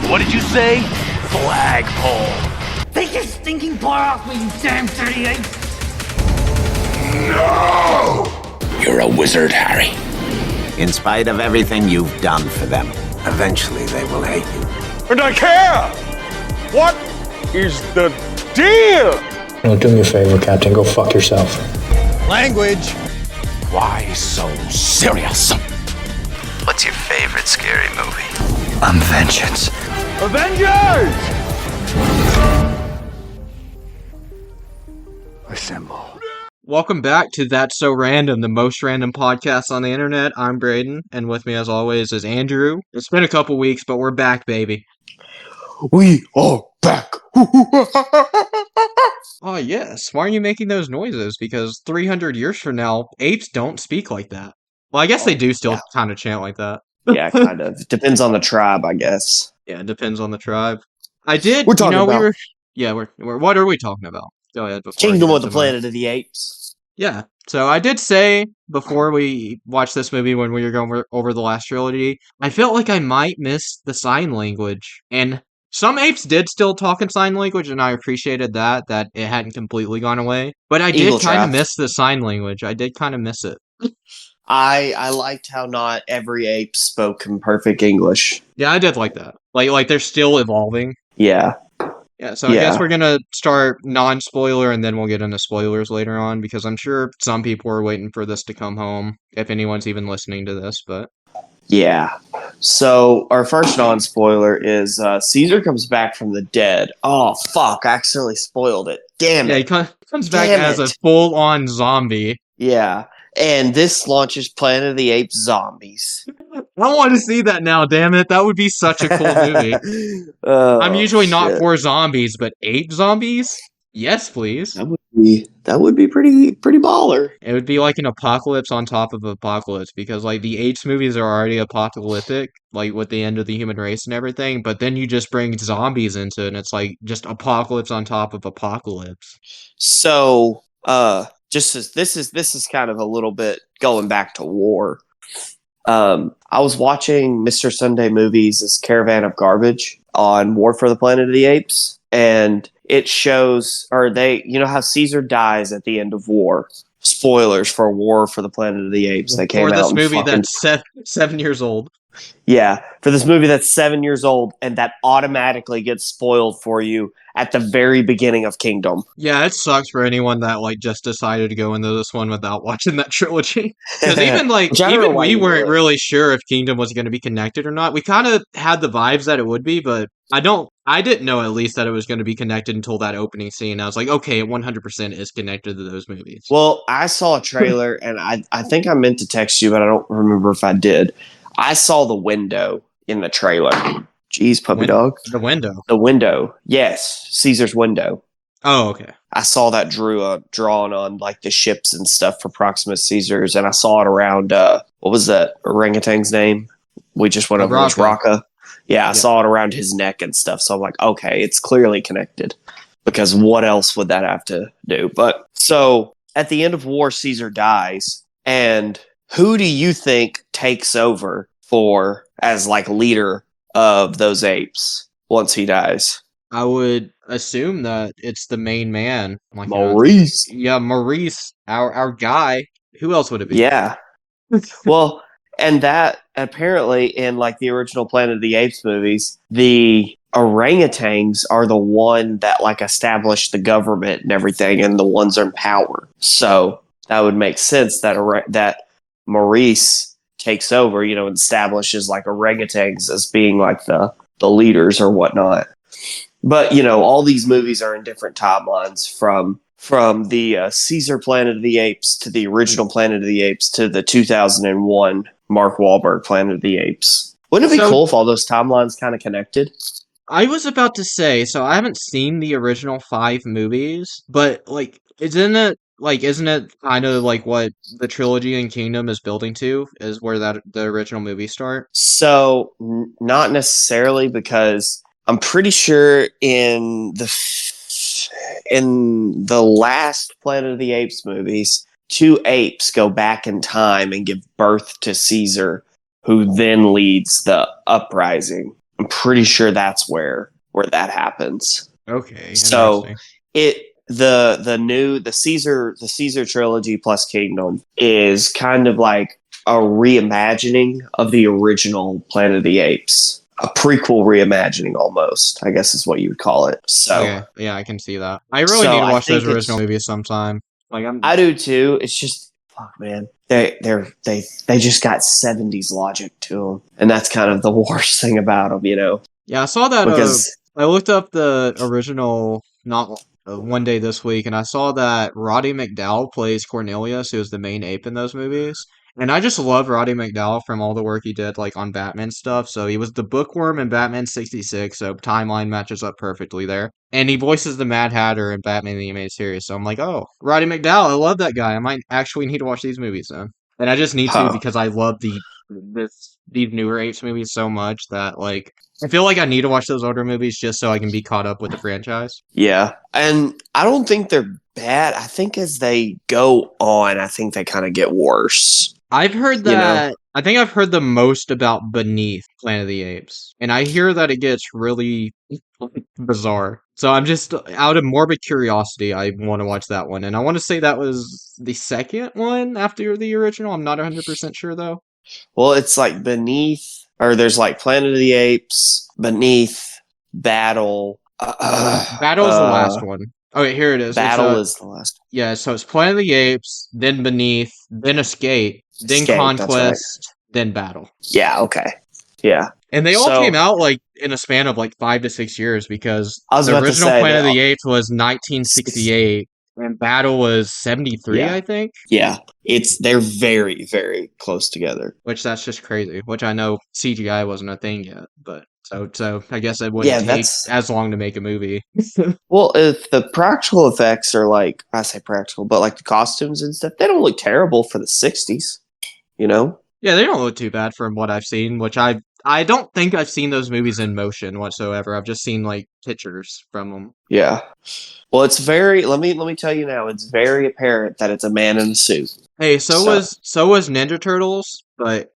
What did you say? Flagpole. Take your stinking paw off me, you damn dirty ape! No! You're a wizard, Harry. In spite of everything you've done for them, eventually they will hate you. And I care! What is the deal? No, do me a favor, Captain. Go fuck yourself. Language. Why so serious? What's your favorite scary movie? I'm vengeance. Avengers! Assemble. Welcome back to That's So Random, the most random podcast on the internet. I'm Braden, and with me as always is Andrew. It's been a couple weeks, but we're back, baby. We are back. Oh, yes. Why are you making those noises? Because 300 years from now, apes don't speak like that. Well, I guess they do still kind of chant like that. Yeah, kind of. Depends on the tribe, I guess. Yeah, it depends on the tribe. I did, We're talking about... we're what are we talking about? Go ahead. Kingdom of the Planet of the Apes. Yeah. So I did say before we watched this movie when we were going over the last trilogy, I felt like I might miss the sign language. And some apes did still talk in sign language, and I appreciated that it hadn't completely gone away. But I did kind of miss the sign language. I did kind of miss it. I liked how not every ape spoke in perfect English. Yeah, I did like that. Like they're still evolving. Yeah. Yeah, so I guess we're going to start non-spoiler, and then we'll get into spoilers later on, because I'm sure some people are waiting for this to come home, if anyone's even listening to this, but... Yeah. So, our first non-spoiler is Caesar comes back from the dead. Oh, fuck, I accidentally spoiled it. Damn it. Yeah, he comes back as a full-on zombie. Yeah, and this launches Planet of the Apes zombies. I want to see that now, damn it. That would be such a cool movie. I'm usually not for zombies, but ape zombies? Yes, please. That would be pretty baller. It would be like an apocalypse on top of apocalypse, because like the Apes movies are already apocalyptic, like with the end of the human race and everything, but then you just bring zombies into it, and it's like just apocalypse on top of apocalypse. So, just as this is kind of a little bit going back to war. I was watching Mr. Sunday Movies' Caravan of Garbage on War for the Planet of the Apes, and it shows, you know how Caesar dies at the end of War. Spoilers for War for the Planet of the Apes. They came out. For this movie that's 7 years old. Yeah, for this movie that's 7 years old, and that automatically gets spoiled for you at the very beginning of Kingdom. Yeah, it sucks for anyone that like just decided to go into this one without watching that trilogy. Because even we weren't really sure if Kingdom was going to be connected or not. We kind of had the vibes that it would be, but I didn't know at least that it was going to be connected until that opening scene. I was like, okay, it 100% is connected to those movies. Well, I saw a trailer, and I think I meant to text you, but I don't remember if I did. I saw the window in the trailer. Jeez, puppy dog. The window. The window. Yes, Caesar's window. Oh, okay. I saw that drawn on like the ships and stuff for Proximus Caesars, and I saw it around what was that orangutan's name? We just went over Raka. Yeah, I saw it around his neck and stuff. So I'm like, okay, it's clearly connected, because what else would that have to do? But so at the end of War, Caesar dies, and who do you think takes over as like leader of those apes once he dies? I would assume that it's the main man. Like, Maurice. Maurice, our guy. Who else would it be? Yeah. Well, and that apparently in like the original Planet of the Apes movies, the orangutans are the one that like established the government and everything, and the ones in power. So that would make sense that Maurice takes over, and establishes like orangutans as being like the leaders or whatnot. But, all these movies are in different timelines from the Caesar Planet of the Apes to the original Planet of the Apes to the 2001 Mark Wahlberg Planet of the Apes. Wouldn't it be cool if all those timelines kind of connected? I was about to say, so I haven't seen the original 5 movies, but like, isn't it kind of like what the trilogy in Kingdom is building to, is where the original movies start? So, not necessarily, because I'm pretty sure in the last Planet of the Apes movies, 2 apes go back in time and give birth to Caesar, who then leads the uprising. I'm pretty sure that's where that happens. Okay, So interesting. the Caesar trilogy plus Kingdom is kind of like a reimagining of the original Planet of the Apes. A prequel reimagining almost, I guess is what you would call it. So Okay, yeah, I can see that. I really need to I watch those think original movies sometime. Like I do too. It's just fuck, man. They just got 70s logic to them, and that's kind of the worst thing about them, yeah, I saw that. Because I looked up the original not one day this week, and I saw that Roddy McDowall plays Cornelius, who is the main ape in those movies. And I just love Roddy McDowall from all the work he did, like on Batman stuff. So he was the Bookworm in Batman '66, so timeline matches up perfectly there. And he voices the Mad Hatter in Batman the Animated Series. So I'm like, oh, Roddy McDowall, I love that guy. I might actually need to watch these movies then. And I just need to huh. because I love these newer Apes movies so much that like I feel like I need to watch those older movies just so I can be caught up with the franchise. Yeah. And I don't think they're bad. I think as they go on, I think they kind of get worse. I've heard that. I think I've heard the most about Beneath Planet of the Apes, and I hear that it gets really bizarre. So I'm just out of morbid curiosity. I want to watch that one, and I want to say that was the second one after the original. I'm not 100% sure though. Well, it's like Beneath, or there's like Planet of the Apes, Beneath, Battle. Battle is the last one. Oh, wait, here it is. Battle is the last. Yeah, so it's Planet of the Apes, then Beneath, then Escape, then Escape, Conquest, then Battle. Yeah, okay. Yeah. And they all came out like in a span of like 5 to 6 years because the original Planet of the Apes was 1968 and Battle was 73, I think. Yeah. They're very, very close together. Which that's just crazy. Which I know CGI wasn't a thing yet, but so I guess it wouldn't take as long to make a movie. Well, if the practical effects are like, I say practical, but like the costumes and stuff, they don't look terrible for the 60s, Yeah, they don't look too bad from what I've seen, which I don't think I've seen those movies in motion whatsoever. I've just seen like pictures from them. Yeah. Well, it's very let me tell you now, it's very apparent that it's a man in a suit. Hey, so was Ninja Turtles, but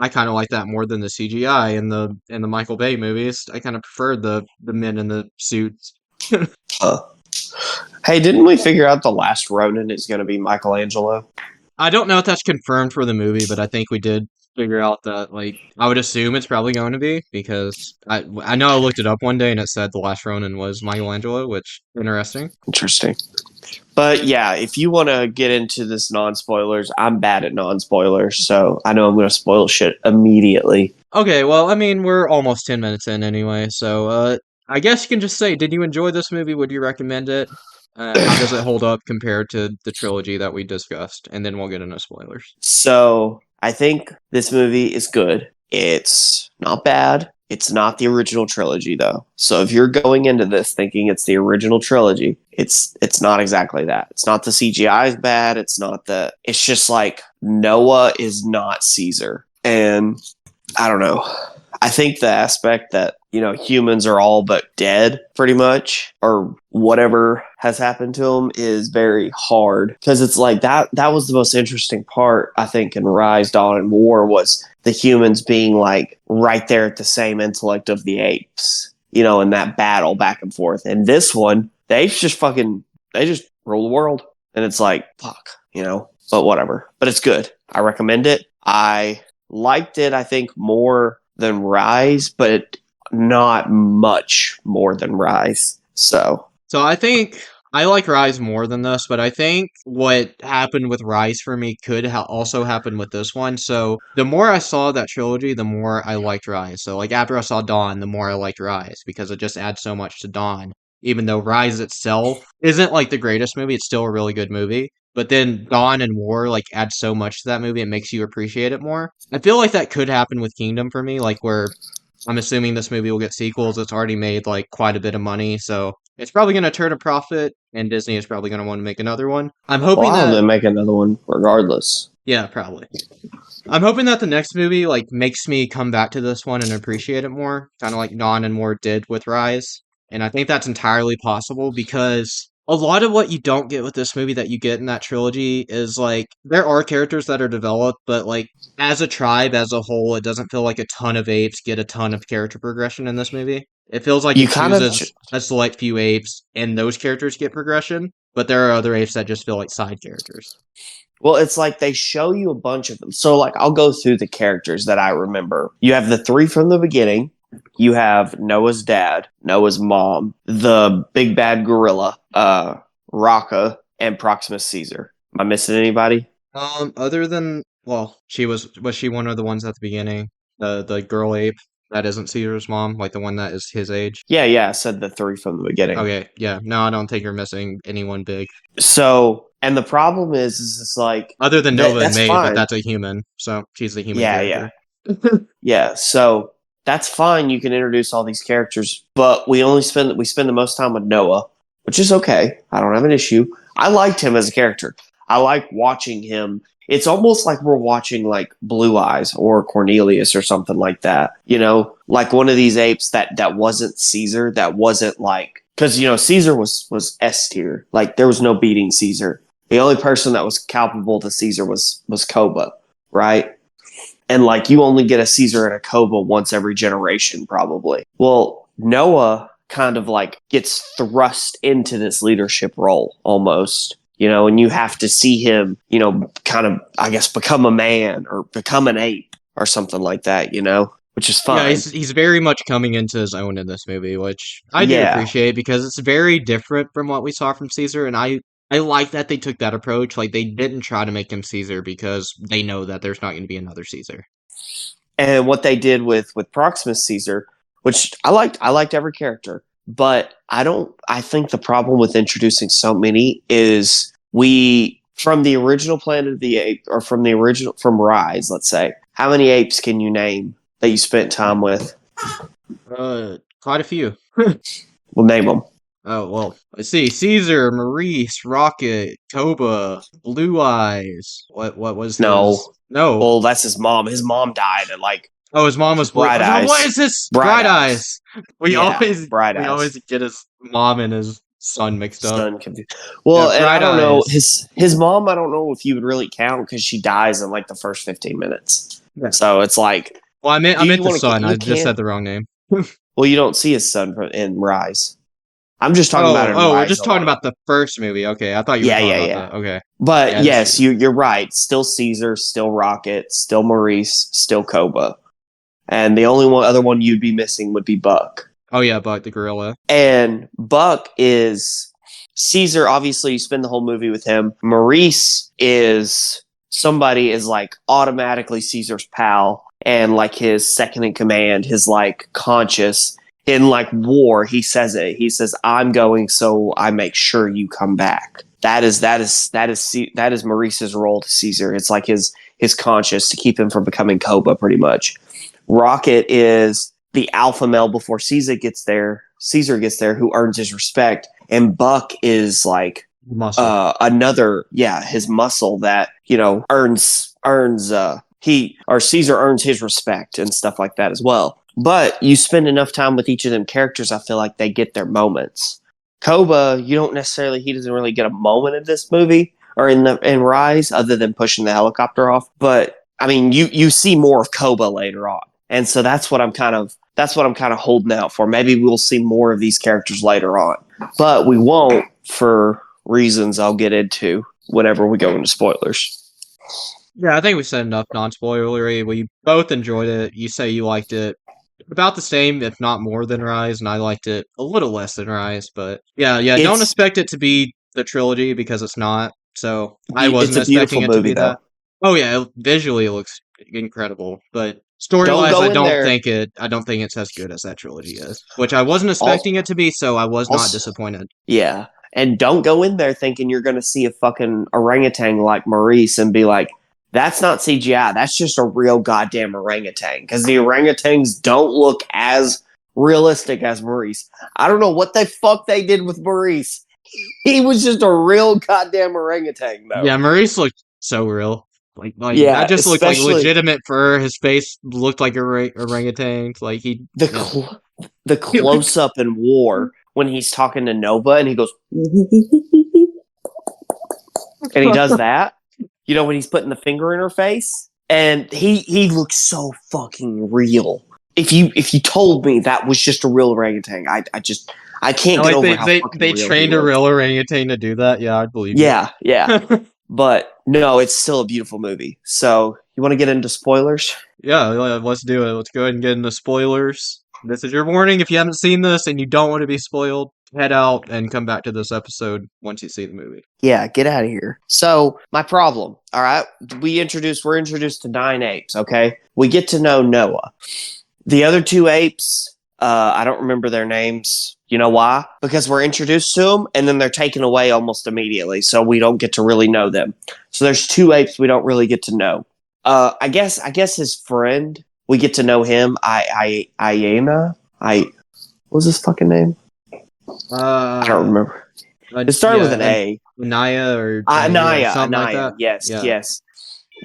I kind of like that more than the CGI in the Michael Bay movies. I kind of preferred the men in the suits. Hey, didn't we figure out the last Ronin is going to be Michelangelo? I don't know if that's confirmed for the movie, but I think we did figure out that, like, I would assume it's probably going to be, because I know I looked it up one day and it said the last Ronin was Michelangelo, which, interesting. But yeah, if you want to get into this non-spoilers, I'm bad at non-spoilers, so I know I'm going to spoil shit immediately. Okay, well, I mean, we're almost 10 minutes in anyway, so I guess you can just say, did you enjoy this movie? Would you recommend it? How does it hold up compared to the trilogy that we discussed? And then we'll get into spoilers. So, I think this movie is good. It's not bad. It's not the original trilogy, though. So if you're going into this thinking it's the original trilogy, it's not exactly that. It's not the CGI is bad. It's just like Noah is not Caesar. And I don't know. I think the aspect that, humans are all but dead pretty much, or whatever has happened to them, is very hard. Because it's like that was the most interesting part, I think, in Rise, Dawn, and War, was the humans being like right there at the same intellect of the apes, in that battle back and forth. And this one, the apes just rule the world. And it's like, fuck, but whatever. But it's good. I recommend it. I liked it, I think, more than Rise, but not much more than Rise. So I think I like Rise more than this, but I think what happened with Rise for me could also happen with this one. So the more I saw that trilogy, the more I liked Rise. So like after I saw Dawn, the more I liked Rise, because it just adds so much to Dawn. Even though Rise itself isn't like the greatest movie, it's still a really good movie. But then Dawn and War like add so much to that movie, it makes you appreciate it more. I feel like that could happen with Kingdom for me, like where I'm assuming this movie will get sequels. It's already made like quite a bit of money, so it's probably going to turn a profit, and Disney is probably going to want to make another one. I'm hoping that they make another one regardless. Yeah, probably. I'm hoping that the next movie like makes me come back to this one and appreciate it more, kind of like Dawn and War did with Rise. And I think that's entirely possible because a lot of what you don't get with this movie that you get in that trilogy is like there are characters that are developed, but like as a tribe as a whole, it doesn't feel like a ton of apes get a ton of character progression in this movie. It feels like You it kind of chooses a select few apes and those characters get progression, but there are other apes that just feel like side characters. Well, it's like they show you a bunch of them. So, like, I'll go through the characters that I remember. You have the three from the beginning. You have Noah's dad, Noah's mom, the big bad gorilla, Raka, and Proximus Caesar. Am I missing anybody? Other than well, was she one of the ones at the beginning? The girl ape that isn't Caesar's mom, like the one that is his age? Yeah, I said the three from the beginning. Okay, yeah. No, I don't think you're missing anyone big. So, and the problem is it's like other than Nova and May, fine. but that's a human, so she's the human character. Yeah. Yeah, so that's fine. You can introduce all these characters, but we spend the most time with Noah, which is okay. I don't have an issue. I liked him as a character. I like watching him. It's almost like we're watching like Blue Eyes or Cornelius or something like that. You know, like one of these apes that wasn't Caesar, that wasn't like because Caesar was S tier. Like there was no beating Caesar. The only person that was comparable to Caesar was Koba, right? And like you only get a Caesar and a Koba once every generation, probably. Well, Noah kind of like gets thrust into this leadership role almost, and you have to see him, kind of, I guess, become a man or become an ape or something like that, which is fine. Yeah, he's very much coming into his own in this movie, which I do appreciate because it's very different from what we saw from Caesar, and I like that they took that approach. Like, they didn't try to make him Caesar because they know that there's not going to be another Caesar. And what they did with Proximus Caesar, which I liked every character, but I think the problem with introducing so many is from the original Planet of the Apes, or from Rise, let's say, how many apes can you name that you spent time with? Quite a few. We'll name them. Oh, well, let's see. Caesar, Maurice, Rocket, Koba, Blue Eyes. What was No. his? No. Well, that's his mom. His mom died at like... Oh, his mom was Bright Eyes. What is this? Bright Eyes. We always get his mom and his son mixed up. Well, and I don't know. His mom, I don't know if you would really count because she dies in like the first 15 minutes. Yeah. So it's like... Well, I meant the son. I just said the wrong name. Well, you don't see his son in Rise. I'm just talking about it. We're just talking about the first movie. Okay, I thought you were talking about that. Okay. But yes, you're right. Still Caesar, still Rocket, still Maurice, still Koba. And the only other one you'd be missing would be Buck. Oh yeah, Buck the gorilla. And Buck is Caesar. Obviously, you spend the whole movie with him. Maurice is like automatically Caesar's pal and like his second in command, his like conscious. In like war, he says it. He says, "I'm going, so I make sure you come back." That is Maurice's role to Caesar. It's like his conscience to keep him from becoming Koba, pretty much. Rocket is the alpha male before Caesar gets there, who earns his respect, and Buck is like muscle. His muscle that Caesar earns his respect and stuff like that as well. But you spend enough time with each of them characters, I feel like they get their moments. Koba, he doesn't really get a moment in this movie or in Rise, other than pushing the helicopter off. But I mean, you see more of Koba later on, and so that's what I'm kind of holding out for. Maybe we'll see more of these characters later on, but we won't for reasons I'll get into whenever we go into spoilers. Yeah, I think we said enough non-spoilery. We both enjoyed it. You say you liked it about the same, if not more than Rise, and I liked it a little less than Rise, but yeah, don't expect it to be the trilogy because it's not. So I wasn't expecting it to be that. Oh yeah, visually it looks incredible, but story-wise, I don't think it's as good as that trilogy is, which I wasn't expecting it to be, so I was not disappointed. Yeah, and don't go in there thinking you're going to see a fucking orangutan like Maurice and be like, that's not CGI. That's just a real goddamn orangutan. Because the orangutans don't look as realistic as Maurice. I don't know what the fuck they did with Maurice. He was just a real goddamn orangutan, though. Yeah, Maurice looked so real. That just looked like legitimate fur. His face looked like a orangutan. Like the close up in war when he's talking to Nova and he goes, and he does that. You know, when he's putting the finger in her face, and he looks so fucking real. If you told me that was just a real orangutan, I can't get over how fucking they real trained he a looked. real orangutan to do that. Yeah, I'd believe. Yeah. But no, it's still a beautiful movie. So you want to get into spoilers? Yeah, let's do it. Let's go ahead and get into spoilers. This is your warning. If you haven't seen this and you don't want to be spoiled, head out and come back to this episode once you see the movie. Yeah, get out of here. So, my problem, all right? We're introduced to 9 apes, okay? We get to know Noah. The other 2 apes, I don't remember their names. You know why? Because we're introduced to them, and then they're taken away almost immediately, so we don't get to really know them. So there's 2 apes we don't really get to know. I guess his friend, we get to know him. Iena? What was his fucking name? I don't remember. It started with an A. Anaya or Anaya. something like that. Yes.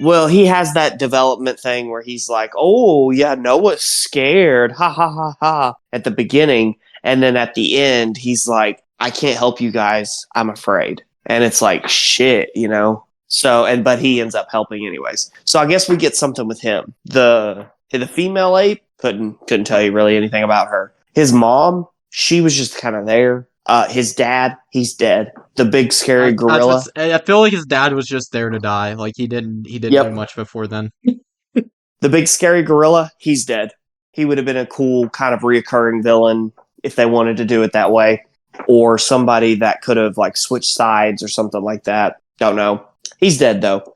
Well, he has that development thing where he's like, "Oh yeah, Noah's scared, ha ha ha ha," at the beginning, and then at the end, he's like, "I can't help you guys. I'm afraid," and it's like, shit, you know. So, but he ends up helping anyways. So I guess we get something with him. The female ape couldn't tell you really anything about her. His mom, she was just kind of there. His dad, he's dead. The big scary gorilla. I feel like his dad was just there to die. Like he didn't do much before then. The big scary gorilla, he's dead. He would have been a cool kind of reoccurring villain if they wanted to do it that way, or somebody that could have like switched sides or something like that. Don't know. He's dead though.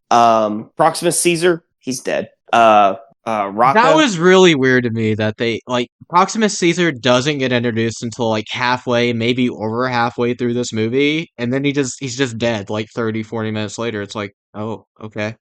Proximus Caesar, he's dead. Rocco. That was really weird to me that they like Proximus Caesar doesn't get introduced until like halfway, maybe over halfway through this movie, and then he's just dead like 30-40 minutes later. It's like, oh, okay.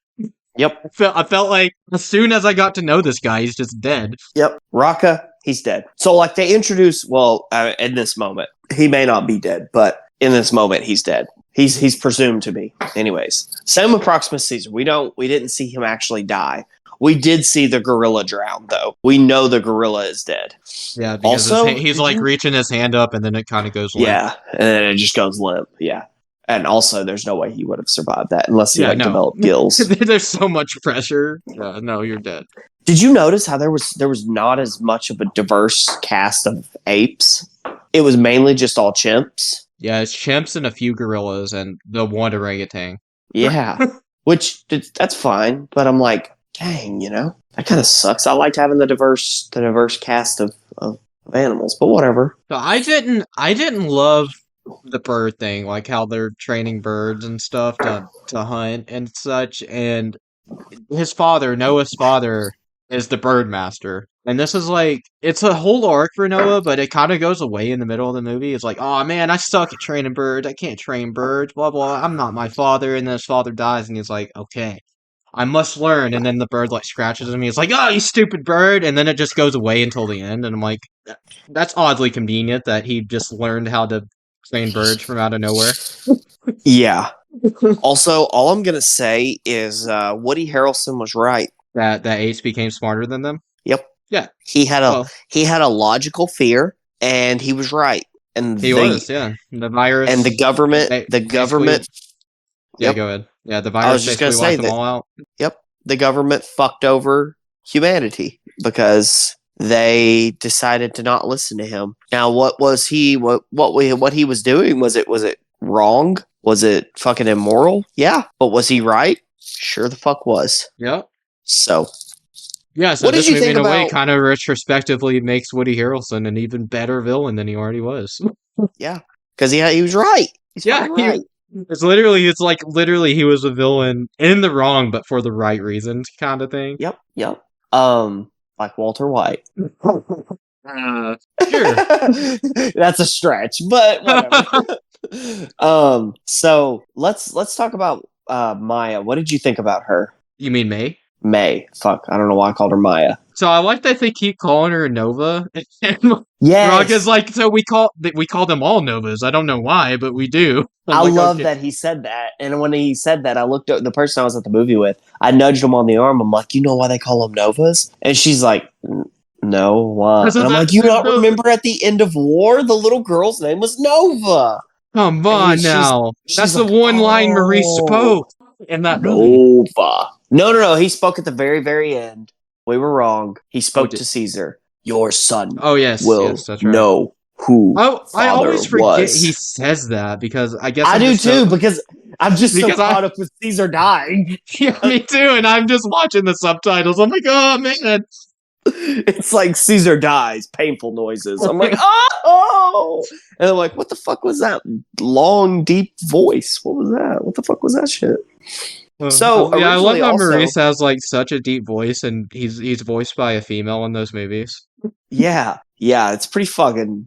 Yep. I felt like as soon as I got to know this guy, he's just dead. Yep. Rocca, he's dead. So like they introduce, in this moment, he may not be dead, but in this moment, he's dead. He's presumed to be. Anyways, same with Proximus Caesar. We didn't see him actually die. We did see the gorilla drown, though. We know the gorilla is dead. Yeah, because also, he's like reaching his hand up, and then it kind of goes limp. Yeah, and then it just goes limp. Yeah, and also there's no way he would have survived that unless he developed gills. There's so much pressure. No, you're dead. Did you notice how there was not as much of a diverse cast of apes? It was mainly just all chimps. Yeah, it's chimps and a few gorillas and the one orangutan. Yeah, which that's fine, but I'm like, dang, that kind of sucks. I liked having the diverse cast of animals, but whatever. So I didn't love the bird thing, like how they're training birds and stuff to hunt and such. And his father, Noah's father, is the bird master. And this is like, it's a whole arc for Noah, but it kind of goes away in the middle of the movie. It's like, oh man, I suck at training birds. I can't train birds, blah, blah. I'm not my father. And then his father dies and he's like, okay, I must learn. And then the bird like scratches him. He's like, oh, you stupid bird. And then it just goes away until the end. And I'm like, that's oddly convenient that he just learned how to train birds from out of nowhere. Yeah. Also, all I'm going to say is Woody Harrelson was right. That apes became smarter than them? Yep. Yeah. He had a logical fear, and he was right. And he was, yeah. The virus and the government. Yeah, go ahead. Yeah, the virus. I was just going to say them all out. Yep. The government fucked over humanity because they decided to not listen to him. Now, what he was doing? Was it wrong? Was it fucking immoral? Yeah. But was he right? Sure the fuck was. Yep. So, yeah, so this movie in a way kind of retrospectively makes Woody Harrelson an even better villain than he already was. Yeah, because he was right. He's right. It's literally he was a villain in the wrong, but for the right reasons, kind of thing. Yep. Like Walter White. Sure. That's a stretch, but whatever. So let's talk about Maya. What did you think about her? You mean May? May. Fuck. I don't know why I called her Maya. So I like that they keep calling her Nova. Yes. Rocca's like, so we call them all Novas. I don't know why, but we do. I love that he said that. And when he said that, I looked at the person I was at the movie with. I nudged him on the arm. I'm like, you know why they call them Novas? And she's like, No, why? So And I'm that- like, you not the- remember at the end of War, the little girl's name was Nova. Come on And now. she's That's the like, one line Maurice "Oh, spoke in that movie. Nova. No. He spoke at the very, very end. We were wrong. He spoke did- to Caesar. Your son Oh yes, will yes, that's right. know who Oh, I father always forget was. he says that because I guess I I'm do just too, because I'm just so because I- caught up with Caesar dying. Yeah, me too. And I'm just watching the subtitles. I'm like, oh man. It's like Caesar dies, painful noises. I'm like, oh! And I'm like, what the fuck was that long, deep voice? What was that? What the fuck was that shit? So, yeah, I love originally how also- Maurice has like such a deep voice, and he's voiced by a female in those movies. Yeah, it's pretty fucking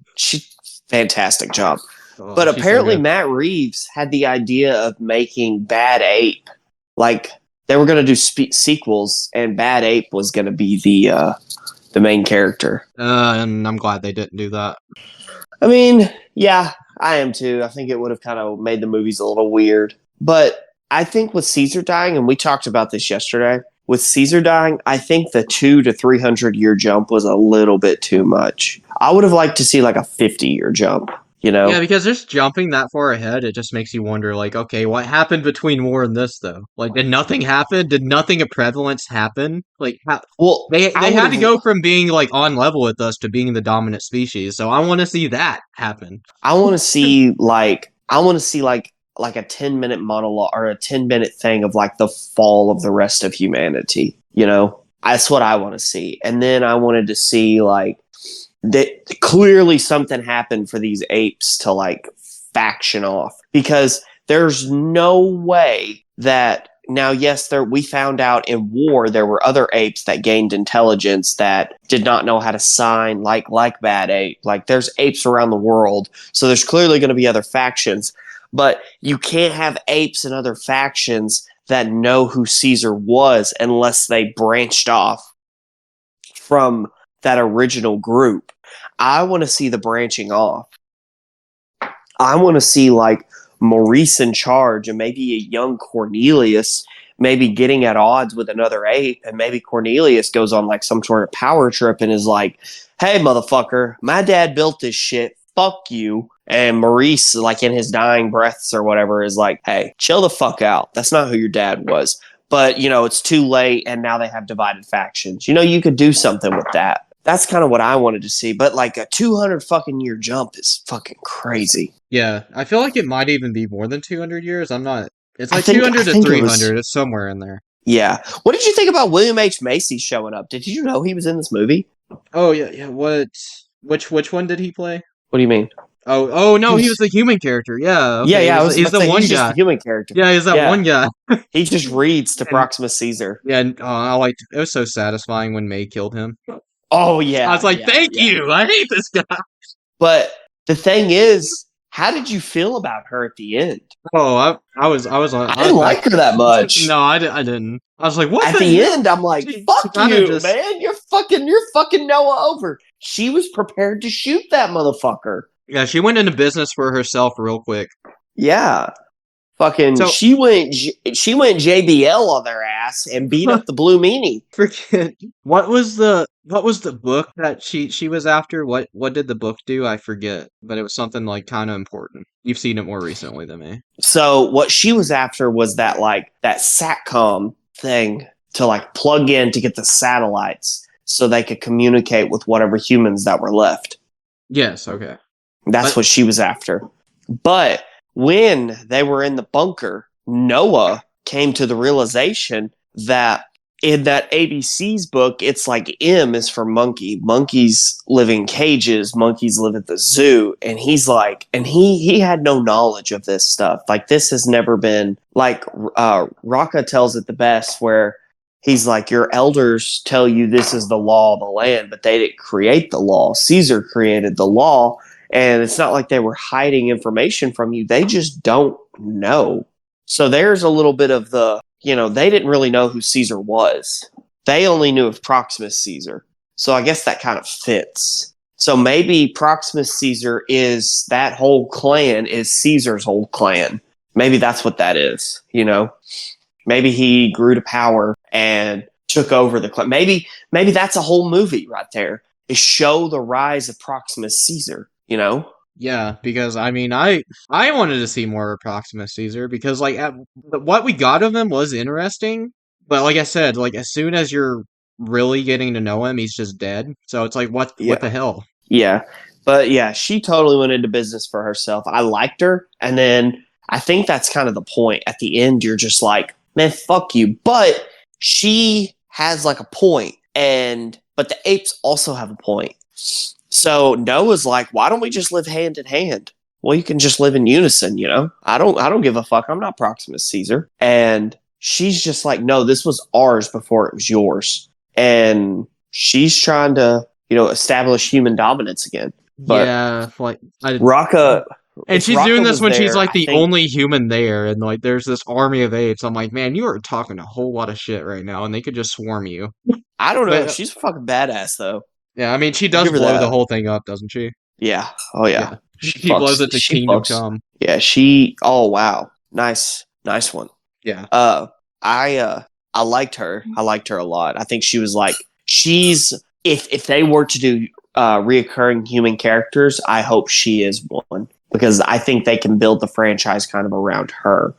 fantastic job. Oh, But she's so apparently, good. Matt Reeves had the idea of making Bad Ape. Like, they were going to do sequels, and Bad Ape was going to be the main character. And I'm glad they didn't do that. I mean, yeah, I am too. I think it would have kind of made the movies a little weird. But I think with Caesar dying, and we talked about this yesterday, with Caesar dying, I think the 200 to 300 year jump was a little bit too much. I would have liked to see like a 50-year jump, you know? Yeah, because just jumping that far ahead, it just makes you wonder, like, okay, what happened between war and this, though? Like, did nothing happen? Did nothing of prevalence happen? Like, Well, they I had to would've- go from being, like, on level with us to being the dominant species, so I want to see that happen. I want to see like a 10-minute monologue or a 10-minute thing of like the fall of the rest of humanity, you know? That's what I want to see. And then I wanted to see like that clearly something happened for these apes to like faction off, because there's no way that now, yes, we found out in war there were other apes that gained intelligence that did not know how to sign like Bad Ape. Like there's apes around the world, so there's clearly going to be other factions. But you can't have apes and other factions that know who Caesar was unless they branched off from that original group. I want to see the branching off. I want to see like Maurice in charge and maybe a young Cornelius maybe getting at odds with another ape, and maybe Cornelius goes on like some sort of power trip and is like, hey motherfucker, my dad built this shit, fuck you. And Maurice, like in his dying breaths or whatever, is like, hey, chill the fuck out, that's not who your dad was. But you know, it's too late and now they have divided factions. You know, you could do something with that. That's kind of what I wanted to see. But like a 200 fucking year jump is fucking crazy. Yeah, I feel like it might even be more than 200 years. I'm not. It's like I 200 to think it 300. was- It's somewhere in there. Yeah. What did you think about William H. Macy showing up? Did you know he was in this movie? Oh yeah. Which one did he play? What do you mean? Oh no, he was the human character. Yeah. Okay. Yeah. He's the one he's just guy. a human character. Yeah, he's that Yeah. one guy. He just reads to Proxima Caesar. Yeah, and I liked. It was so satisfying when May killed him. Oh yeah. I was like, yeah, thank yeah. you. I hate this guy. But the thing is, how did you feel about her at the end? Oh, I was I didn't like her that much. No, I didn't. I was like, what? At the end, I'm like, She fuck kinda you, just- man. You're fucking Noah over. She was prepared to shoot that motherfucker. Yeah, she went into business for herself real quick. Yeah. Fucking, So- she went JBL on their ass and beat up the Blue Meanie. Forget what was the book that she was after? What did the book do? I forget, but it was something like kind of important. You've seen it more recently than me. So what she was after was that SATCOM thing to like plug in to get the satellites so they could communicate with whatever humans that were left. Yes. Okay. That's But- what she was after. But when they were in the bunker, Noah came to the realization that in that ABC's book, it's like M is for monkey. Monkeys live in cages. Monkeys live at the zoo. And he's like, and he had no knowledge of this stuff. Like this has never been like, Raka tells it the best where he's like, your elders tell you this is the law of the land, but they didn't create the law. Caesar created the law. And it's not like they were hiding information from you. They just don't know. So there's a little bit of they didn't really know who Caesar was. They only knew of Proximus Caesar. So I guess that kind of fits. So maybe Proximus Caesar is that whole clan is Caesar's whole clan. Maybe that's what that is, Maybe he grew to power and took over the clan. Maybe that's a whole movie right there. is show the rise of Proximus Caesar, you know? Yeah, because I mean, I wanted to see more of Proximus Caesar because like what we got of him was interesting, but like I said, like as soon as you're really getting to know him, he's just dead. So it's like what the hell? Yeah. But yeah, she totally went into business for herself. I liked her, and then I think that's kind of the point. At the end, you're just like, man, fuck you. But she has like a point, but the apes also have a point. So Noah's like, why don't we just live hand in hand? Well, you can just live in unison, you know? I don't give a fuck. I'm not Proximus Caesar. And she's just like, no, this was ours before it was yours. And she's trying to, establish human dominance again. But yeah, like Raka, and she's Raka doing this when she's there, like the only human there, and like there's this army of apes. I'm like, man, you are talking a whole lot of shit right now, and they could just swarm you. I don't know. But, she's a fucking badass, though. Yeah, I mean, she does blow the whole thing up, doesn't she? Yeah. Oh, yeah. She blows it to Kingdom Come. Yeah, oh, wow. Nice one. Yeah. I liked her. I liked her a lot. I think she was like, if they were to do reoccurring human characters, I hope she is one. Because I think they can build the franchise kind of around her.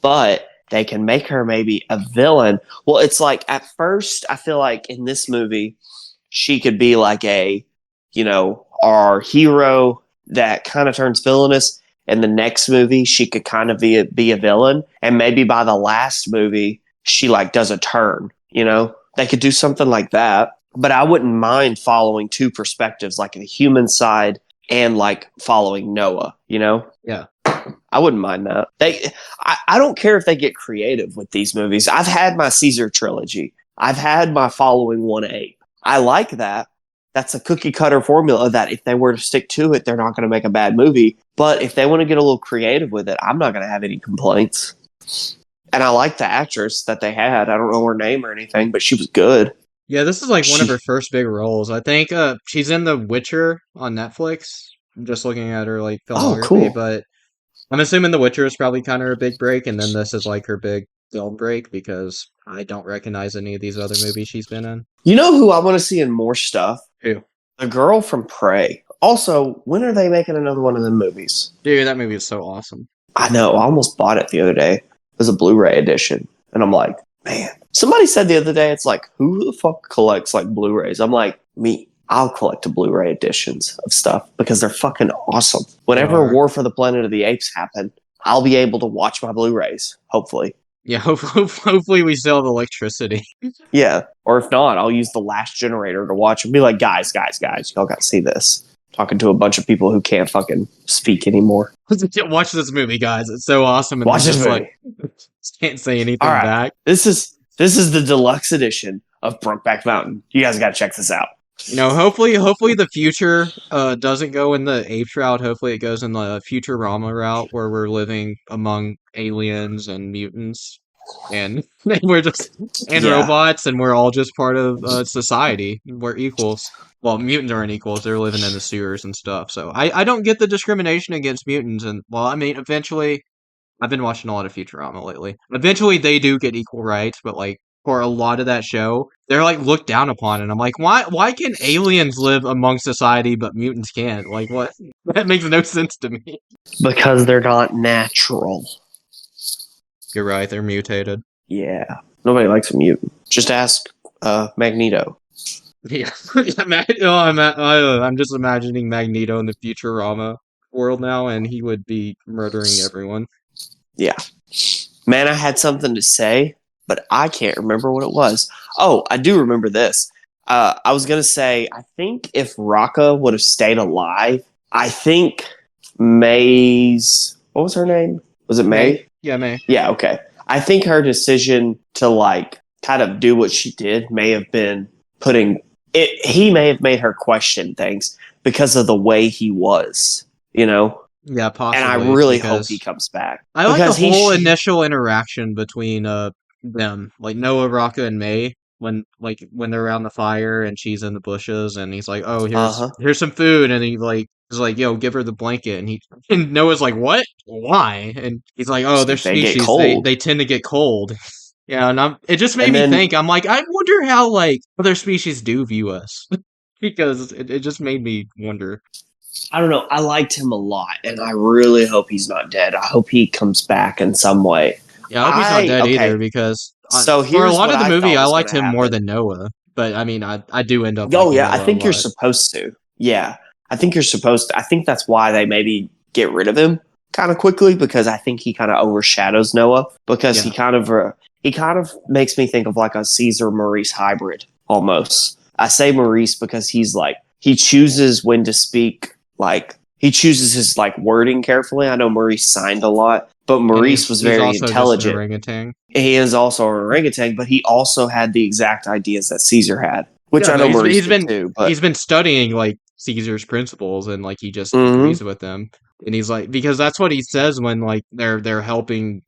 But they can make her maybe a villain. Well, it's like, at first, I feel like in this movie, she could be like our hero that kind of turns villainous. In the next movie, she could kind of be a villain. And maybe by the last movie, she like does a turn, They could do something like that. But I wouldn't mind following two perspectives, like the human side and like following Noah, Yeah. I wouldn't mind that. I don't care if they get creative with these movies. I've had my Caesar trilogy. I've had my following one ape. I like that. That's a cookie cutter formula that if they were to stick to it, they're not going to make a bad movie. But if they want to get a little creative with it, I'm not going to have any complaints. And I like the actress that they had. I don't know her name or anything, but she was good. Yeah, this is like one of her first big roles. I think she's in The Witcher on Netflix. I'm just looking at her like filmography, cool. But I'm assuming The Witcher is probably kind of her big break, and then this is like her big film break because I don't recognize any of these other movies she's been in. You know who I want to see in more stuff? Who? The girl from Prey. Also, when are they making another one of them movies? Dude, that movie is so awesome. I know. I almost bought it the other day. It was a Blu-ray edition. And I'm like, man. Somebody said the other day, it's like, who the fuck collects like Blu-rays? I'm like, me. I'll collect the Blu-ray editions of stuff because they're fucking awesome. Whenever War for the Planet of the Apes happen, I'll be able to watch my Blu-rays, hopefully. Yeah, hopefully we still have electricity. Yeah, or if not, I'll use the last generator to watch and be like, guys, y'all got to see this. Talking to a bunch of people who can't fucking speak anymore. Watch this movie, guys. It's so awesome. And watch this movie. Can't say anything back. This is the deluxe edition of Brokeback Mountain. You guys got to check this out. Hopefully the future doesn't go in the apes route. Hopefully it goes in the Futurama route where we're living among aliens and mutants and we're just robots and we're all just part of society. We're equals. Well, mutants aren't equals. They're living in the sewers and stuff. So I don't get the discrimination against mutants. And well, I mean, eventually, I've been watching a lot of Futurama lately. Eventually, they do get equal rights, but like for a lot of that show, they're like looked down upon, and I'm like, why can aliens live among society but mutants can't? Like, what? That makes no sense to me. Because they're not natural. You're right, they're mutated. Yeah. Nobody likes a mutant. Just ask Magneto. Yeah. I'm just imagining Magneto in the Futurama world now, and he would be murdering everyone. Yeah. Man, I had something to say, but I can't remember what it was. Oh, I do remember this. I was going to say, I think if Raka would have stayed alive, I think May's... What was her name? Was it May? Yeah, May. Yeah, okay. I think her decision to, like, kind of do what she did may have been putting... He may have made her question things because of the way he was, Yeah, possibly. And I really hope he comes back. I like the whole initial interaction between them, like Noah, Raka, and May, when they're around the fire and she's in the bushes, and he's like, "Oh, here's some food," and he's like, "Yo, give her the blanket," and Noah's like, "What? Why?" And he's like, "Oh, their species they tend to get cold." Yeah, and it just made me think. I'm like, I wonder how like other species do view us. because it just made me wonder. I don't know. I liked him a lot, and I really hope he's not dead. I hope he comes back in some way. Yeah, I hope he's not dead either because So for a here's lot what of the I movie, thought I was liked going to him more happen. than Noah. But I mean, I do end up Oh liking yeah, I Noah think a you're lot. supposed to. Yeah, I think you're supposed to. I think that's why they maybe get rid of him kind of quickly because I think he kind of overshadows Noah because he kind of makes me think of like a Caesar Maurice hybrid almost. I say Maurice because he's like he chooses when to speak, like he chooses his like wording carefully. I know Maurice signed a lot, but Maurice was he's very also just an intelligent. orangutan. He is also an orangutan, but he also had the exact ideas that Caesar had, which I know Maurice did too. But he's been studying like Caesar's principles and like he just Mhm. agrees with them. And he's like because that's what he says when like they're helping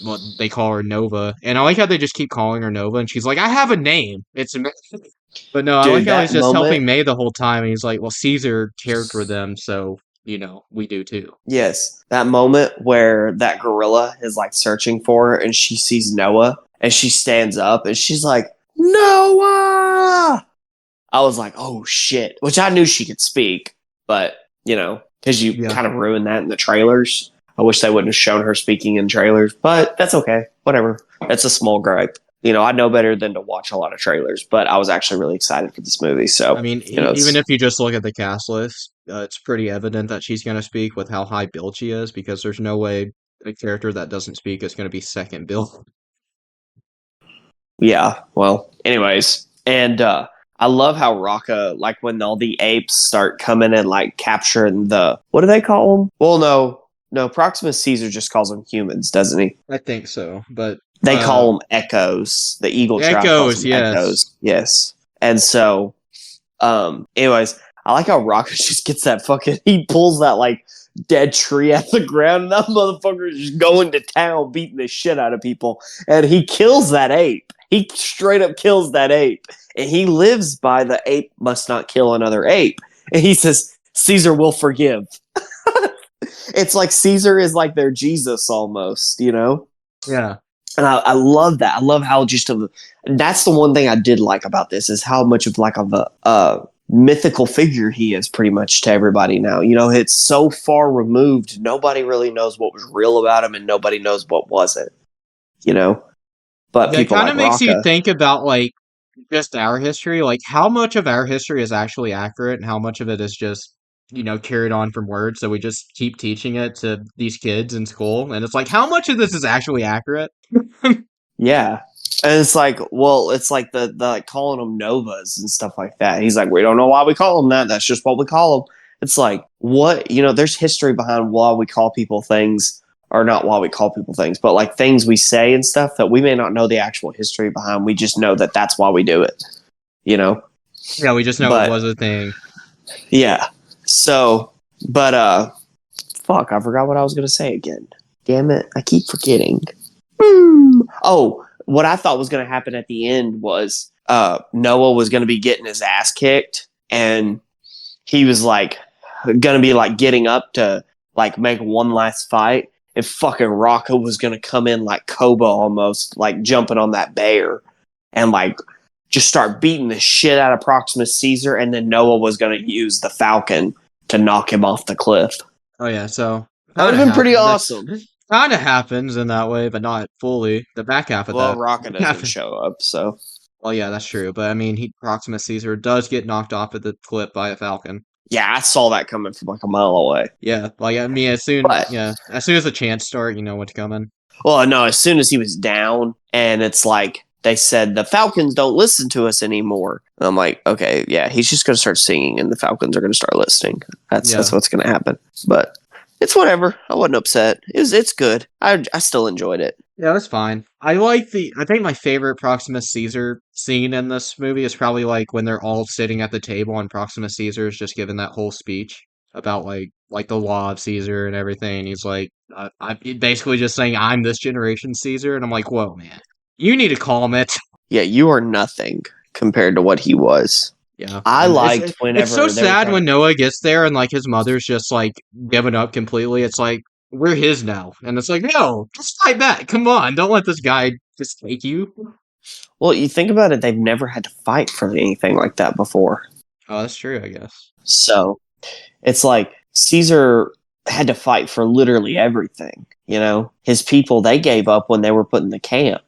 what they call her Nova. And I like how they just keep calling her Nova and she's like, I have a name. It's but no, I like Dude, how he's that just moment. helping May the whole time and he's like, well, Caesar cared for them, so we do too. Yes, that moment where that gorilla is like searching for her and she sees Noah and she stands up and she's like, Noah! I was like, oh shit. Which I knew she could speak, but because you Yeah. kind of ruined that in the trailers. I wish they wouldn't have shown her speaking in trailers, but that's okay. Whatever. That's a small gripe. I know better than to watch a lot of trailers, but I was actually really excited for this movie. So, I mean, even if you just look at the cast list, it's pretty evident that she's going to speak with how high build she is, because there's no way a character that doesn't speak is going to be second build. yeah. Well, anyways, and I love how Rocka, like when all the apes start coming and like capturing what do they call them? Well, no, Proximus Caesar just calls them humans, doesn't he? I think so, but They call them echoes. The Eagle tribe calls Echoes, them yes. echoes. Yes. And so, anyways, I like how Rocka just gets that he pulls that like dead tree out the ground and that motherfucker is just going to town beating the shit out of people. And he kills that ape. He straight up kills that ape. And he lives by the ape must not kill another ape. And he says, Caesar will forgive. It's like Caesar is like their Jesus almost, Yeah. And I love that. I love how that's the one thing I did like about this is how much of like a mythical figure he is pretty much to everybody now. It's so far removed. Nobody really knows what was real about him and nobody knows what wasn't, but It people kind of like makes you Rocka, think about like just our history, like how much of our history is actually accurate and how much of it is just carried on from words. So we just keep teaching it to these kids in school, and it's like how much of this is actually accurate? yeah. And it's like, well, it's like the like calling them novas and stuff like that. He's like, we don't know why we call them that. That's just what we call them. It's like, what, there's history behind why we call people things, or not why we call people things, but like things we say and stuff that we may not know the actual history behind. We just know that that's why we do it, Yeah, we just know it was a thing. Yeah. So, but, fuck, I forgot what I was going to say again. Damn it. I keep forgetting. Oh, what I thought was going to happen at the end was Noah was going to be getting his ass kicked and he was like going to be like getting up to like make one last fight and fucking Rocco was going to come in like Koba almost, like jumping on that bear and like just start beating the shit out of Proximus Caesar, and then Noah was going to use the Falcon to knock him off the cliff. Oh yeah, so that would have been pretty awesome. Kind of happens in that way, but not fully. The back half of that. Well, Rocka doesn't show up, so. Well, yeah, that's true. But I mean, Proximus Caesar does get knocked off at the cliff by a falcon. Yeah, I saw that coming from like a mile away. Yeah, like I mean, as soon as the chants start, you know what's coming. Well, no, as soon as he was down, and it's like they said the Falcons don't listen to us anymore. And I'm like, okay, yeah, he's just gonna start singing, and the Falcons are gonna start listening. That's what's gonna happen. But it's whatever. I wasn't upset. It's good. I still enjoyed it. Yeah, that's fine. I think my favorite Proximus Caesar scene in this movie is probably like when they're all sitting at the table and Proximus Caesar is just giving that whole speech about like the law of Caesar and everything. And he's like, I'm basically just saying I'm this generation Caesar, and I'm like, whoa, man, you need to calm it. Yeah, you are nothing compared to what he was. Yeah, I liked whenever it's so sad when Noah gets there and like his mother's just like giving up completely. It's like we're his now, and it's like no, just fight back. Come on, don't let this guy just take you. Well, you think about it; they've never had to fight for anything like that before. Oh, that's true, I guess. So it's like Caesar had to fight for literally everything. You know, his people, they gave up when they were put in the camp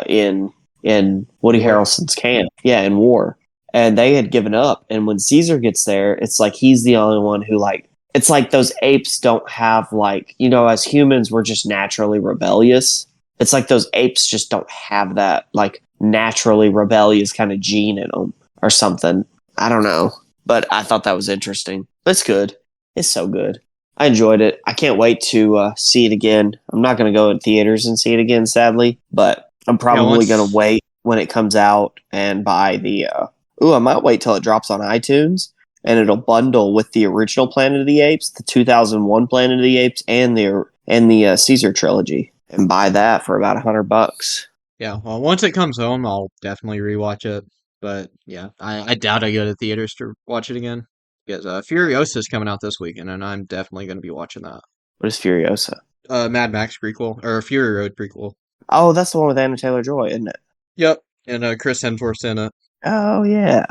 in Woody War. Harrelson's camp. Yeah, in war. And they had given up. And when Caesar gets there, it's like he's the only one who, like, it's like those apes don't have, like, you know, as humans, we're just naturally rebellious. It's like those apes just don't have that, like, naturally rebellious kind of gene in them or something. I don't know. But I thought that was interesting. It's good. It's so good. I enjoyed it. I can't wait to see it again. I'm not going to go in theaters and see it again, sadly, but I'm probably going to wait when it comes out and buy the. I might wait till it drops on iTunes and it'll bundle with the original Planet of the Apes, the 2001 Planet of the Apes, and the Caesar trilogy, and buy that for about $100. Yeah, well, once it comes home, I'll definitely rewatch it. But yeah, I doubt I go to theaters to watch it again because Furiosa is coming out this weekend, and I'm definitely going to be watching that. What is Furiosa? Mad Max prequel or Fury Road prequel. Oh, that's the one with Anna Taylor-Joy, isn't it? Yep, and Chris Hemsworth's in it. Oh yeah.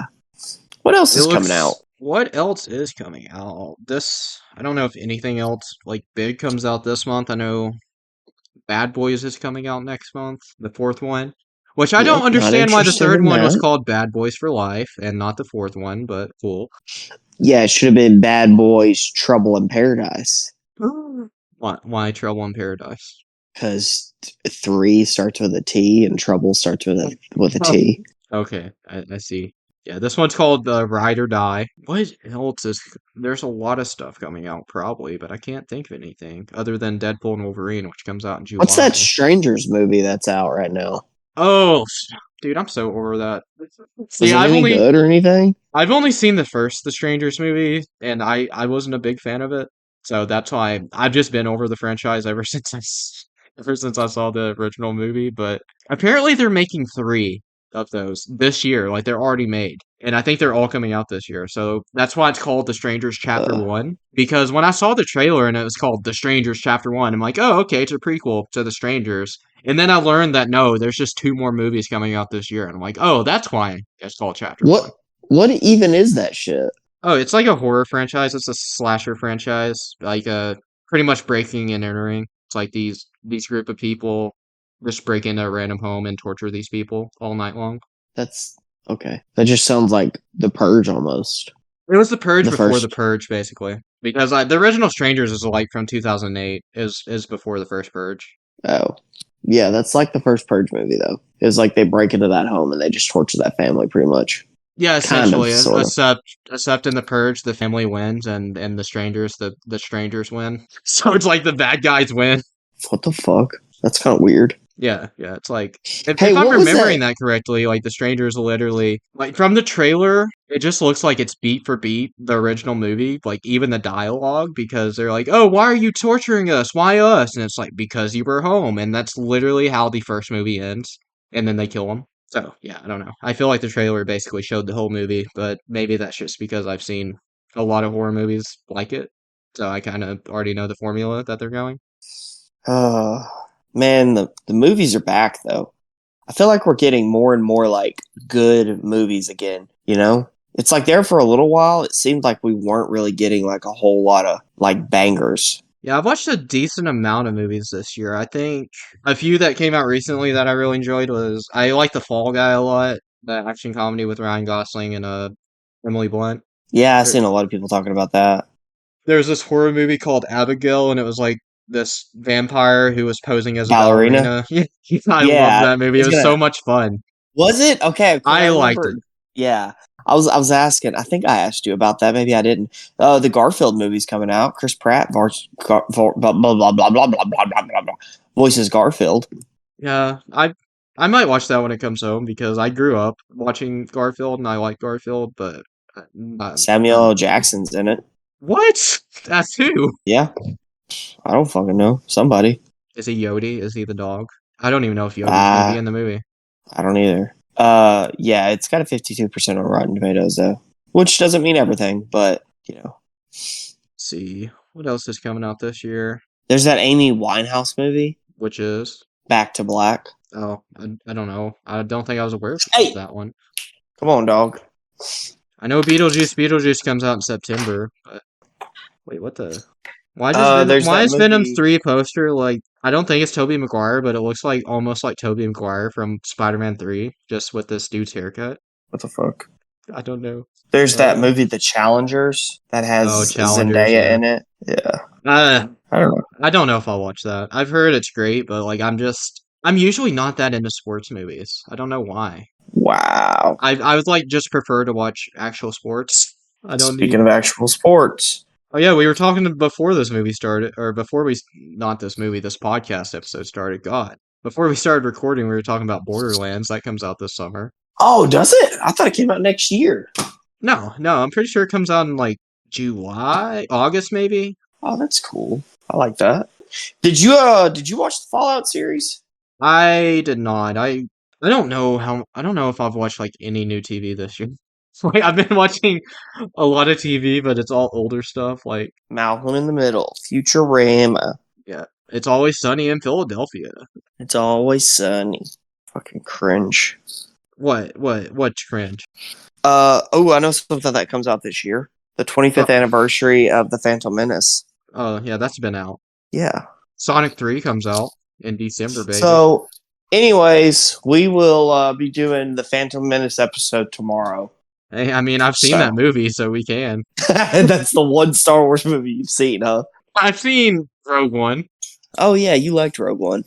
What else is coming out? What else is coming out? I don't know if anything else like big comes out this month. I know Bad Boys is coming out next month, the fourth one. Which I don't understand why the third one was called Bad Boys for Life and not the fourth one, but cool. Yeah, it should have been Bad Boys Trouble in Paradise. Why Trouble in Paradise? Because 3 starts with a T and Trouble starts with a T. Okay, I see. Yeah, this one's called Ride or Die. What else is... There's a lot of stuff coming out, probably, but I can't think of anything other than Deadpool and Wolverine, which comes out in July. What's that Strangers movie that's out right now? Oh, dude, I'm so over that. See, is it any good or anything? I've only seen the Strangers movie, and I wasn't a big fan of it. So that's why I've just been over the franchise ever since I saw the original movie. But apparently they're making 3 of those this year. Like they're already made. And I think they're all coming out this year. So that's why it's called The Strangers Chapter 1. Because when I saw the trailer and it was called The Strangers Chapter 1, I'm like, oh, okay, it's a prequel to The Strangers. And then I learned that no, there's just 2 more movies coming out this year. And I'm like, oh, that's why it's called Chapter 1. What even is that shit? Oh, it's like a horror franchise. It's a slasher franchise. Like pretty much breaking and entering. It's like these group of people just break into a random home and torture these people all night long. That's okay. That just sounds like The Purge almost. It was The Purge before The Purge, basically. Because the original Strangers is like from 2008. Is before the first Purge. Oh. Yeah, that's like the first Purge movie, though. It's like they break into that home and they just torture that family, pretty much. Yeah, essentially. Kind of, except in the Purge, the family wins, and the strangers, the strangers win. So it's like the bad guys win. What the fuck? That's kind of weird. Yeah, it's like if I'm remembering that correctly, like the strangers literally like from the trailer, it just looks like it's beat for beat the original movie, like even the dialogue, because they're like, "Oh, why are you torturing us? Why us?" And it's like because you were home, and that's literally how the first movie ends, and then they kill him. So yeah, I don't know. I feel like the trailer basically showed the whole movie, but maybe that's just because I've seen a lot of horror movies like it, so I kind of already know the formula that they're going. Man, the movies are back though. I feel like we're getting more and more like good movies again, you know? It's like there for a little while, it seemed like we weren't really getting like a whole lot of like bangers. Yeah, I've watched a decent amount of movies this year. I think a few that came out recently that I really enjoyed was I like The Fall Guy a lot, the action comedy with Ryan Gosling and Emily Blunt. Yeah, I've seen a lot of people talking about that. There's this horror movie called Abigail, and it was like this vampire who was posing as a ballerina. I love that movie. It was so much fun. Was it? Okay, I liked it. Yeah. I was asking. I think I asked you about that. Maybe I didn't. The Garfield movie's coming out. Chris Pratt blah blah blah blah blah blah blah blah voices Garfield. Yeah, I might watch that when it comes home because I grew up watching Garfield and I like Garfield, but Samuel L. Jackson's in it. What? That's who? Yeah. I don't fucking know. Somebody. Is he Yodi? Is he the dog? I don't even know if Yodi's gonna be in the movie. I don't either. Yeah, it's got a 52% on Rotten Tomatoes though, which doesn't mean everything, but you know. Let's see what else is coming out this year. There's that Amy Winehouse movie, which is Back to Black. Oh, I don't know. I don't think I was aware of that one. Come on, dog. I know Beetlejuice comes out in September, but wait, what the? Why There's why that is Venom's movie. 3 poster like? I don't think it's Tobey Maguire, but it looks like almost like Tobey Maguire from Spider-Man 3, just with this dude's haircut. What the fuck? I don't know. There's that movie, The Challengers, that Oh, has Challengers, Zendaya yeah. in it. Yeah. Uh, I don't know. I don't know if I'll watch that. I've heard it's great, but like I'm usually not that into sports movies. I don't know why. Wow. I would like just prefer to watch actual sports. I don't need. Speaking of actual sports, Oh yeah, we were talking before this movie started, or before not this movie, this podcast episode started. God, before we started recording, we were talking about Borderlands that comes out this summer. oh, does it? I thought it came out next year. No, I'm pretty sure it comes out in like July, August maybe. Oh, that's cool. I like that. Did you watch the Fallout series? I did not. I don't know I don't know if I've watched like any new TV this year. Like I've been watching a lot of TV, but it's all older stuff. Like Malcolm in the Middle, Futurama. yeah, It's Always Sunny in Philadelphia. It's Always Sunny. Fucking cringe. What cringe? I know something that comes out this year. The 25th anniversary of The Phantom Menace. Oh yeah, that's been out. Yeah. Sonic 3 comes out in December, baby. So, anyways, we will be doing the Phantom Menace episode tomorrow. Hey, I mean, I've seen that movie, so we can. That's the one Star Wars movie you've seen, huh? I've seen Rogue One. Oh yeah, you liked Rogue One.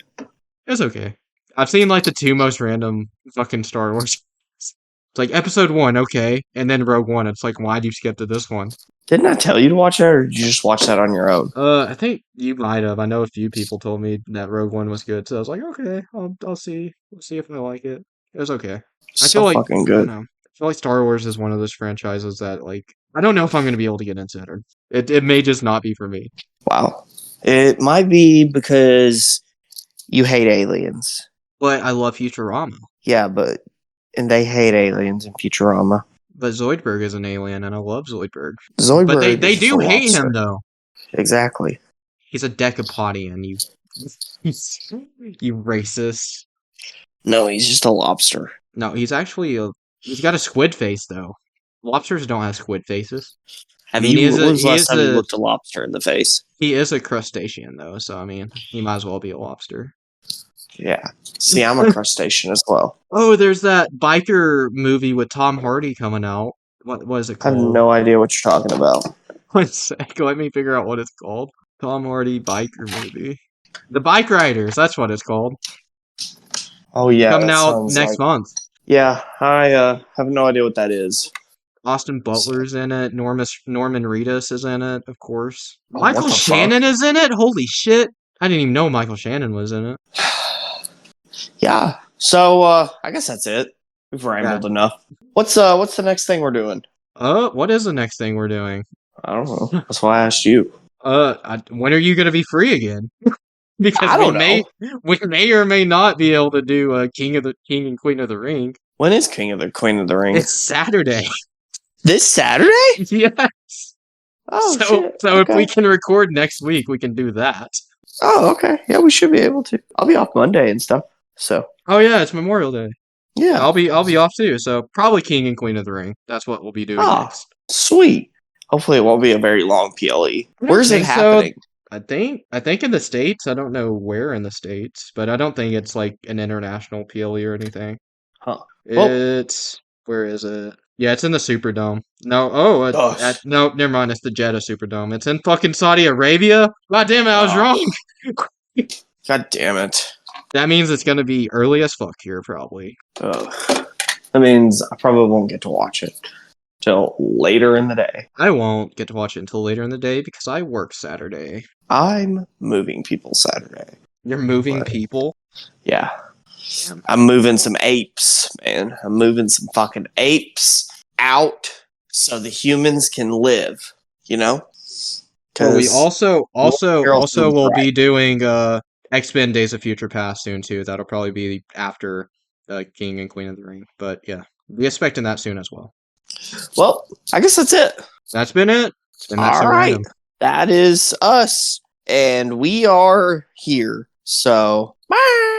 It's okay. I've seen like the 2 most random fucking Star Wars. It's like Episode 1, okay, and then Rogue One. It's like, why'd you skip to this one? Didn't I tell you to watch that, or did you just watch that on your own? I think you might have. I know a few people told me that Rogue One was good, so I was like, okay, I'll see. We'll see if I like it. It was okay. I feel like fucking good. I don't know. I feel like Star Wars is one of those franchises that like I don't know if I'm gonna be able to get into it. Or it may just not be for me. Wow. It might be because you hate aliens. But I love Futurama. Yeah, and they hate aliens in Futurama. But Zoidberg is an alien, and I love Zoidberg. Zoidberg, But they is do a hate lobster. him though. Exactly. He's a Decapodian. You racist. No, he's just a lobster. No, he's got a squid face though. Lobsters don't have squid faces. When he was the last time you a looked a lobster in the face? he is a crustacean though, so I mean, he might as well be a lobster. Yeah. See, I'm a crustacean as well. Oh, there's that biker movie with Tom Hardy coming out. What is it I have called? no idea what you're talking about. One sec, let me figure out what it's called. Tom Hardy biker movie. The Bike Riders, that's what it's called. Oh yeah, Coming that out sounds next month. Yeah, I have no idea what that is. Austin Butler's in it. Norman Reedus is in it, of course. Oh, Michael what the Shannon is in it? Holy shit. I didn't even know Michael Shannon was in it. Yeah. So I guess that's it. We've rambled enough. What's the next thing we're doing? What is the next thing we're doing? I don't know. That's why I asked you. When are you going to be free again? Because I don't know. We may or may not be able to do King and Queen of the Ring. When is King of the Queen of the Ring? It's Saturday. This Saturday? Yes. Oh, shit. So Okay. if we can record next week, we can do that. Oh, okay. Yeah, we should be able to. I'll be off Monday and stuff. So Oh yeah, it's Memorial Day. yeah. I'll be off too. So probably King and Queen of the Ring. That's what we'll be doing Oh, next. sweet. Hopefully, it won't be a very long PLE. Where's it think so. happening? I think in the States. I don't know where in the States, but I don't think it's like an international PLE or anything. Huh. Well- It's where is it? Yeah, it's in the Superdome. No, no, never mind. It's the Jeddah Superdome. It's in fucking Saudi Arabia. God damn it, I was Oh. wrong. God damn it. That means it's gonna be early as fuck here, probably. Ugh. That means I probably won't get to watch it till later in the day. I won't get to watch it until later in the day because I work Saturday. I'm moving people Saturday. You're moving What? people. Yeah. I'm moving some apes, man. I'm moving some fucking apes out so the humans can live, you know? Well, we also Girls will right. be doing X-Men Days of Future Past soon too. That'll probably be after King and Queen of the Ring. But yeah, be expecting that soon as well. Well, I guess that's it. That's been it. And that's All so right. random. That is us. And we are here. So, bye.